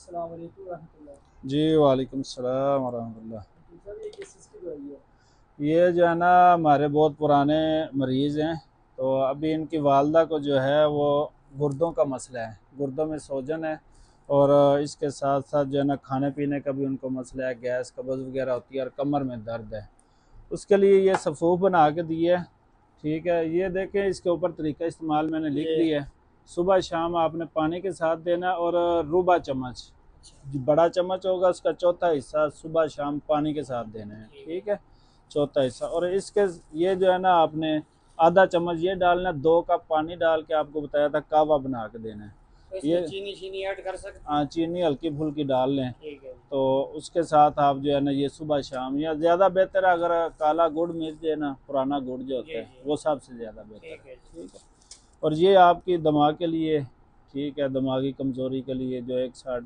अस्सलाम वालेकुम रहमतुल्लाह। जी वालेकुम सलाम वरहमतुल्लाह। साहब ये किस चीज़ की दवाई है? ये जो है ना हमारे बहुत पुराने मरीज़ हैं। तो अभी इनकी वालदा को जो है वो गुर्दों का मसला है, गुर्दों में सोजन है। और इसके साथ साथ जो है ना खाने पीने का भी उनको मसला है, गैस कब्ज़ वगैरह होती है और कमर में दर्द है। उसके लिए ये सफ़ूफ बना के दी है। ठीक है, ये देखें इसके ऊपर तरीका इस्तेमाल मैंने लिख ये दिया है। सुबह शाम आपने पानी के साथ देना और रुबा चम्मच, अच्छा। जो बड़ा चम्मच होगा उसका चौथा हिस्सा सुबह शाम पानी के साथ देना है। ठीक है। ठीक है, चौथा हिस्सा। और इसके ये जो है ना आपने आधा चम्मच ये डालना है, 2 कप पानी डाल के आपको बताया था कावा बना के देना है। तो इसमें ये चीनी शीनी ऐड कर सकते हैं? हाँ, चीनी हल्की फुल्की डाल लें। ठीक है। तो उसके साथ आप जो है ना ये सुबह शाम, या ज़्यादा बेहतर है अगर काला गुड़ मिर्च है ना, पुराना गुड़ जो होता जी है जी। वो सबसे ज़्यादा बेहतर ठीक है। है जी। ठीक है, और ये आपकी दिमाग के लिए, ठीक है, दिमागी कमज़ोरी के लिए जो एक साथ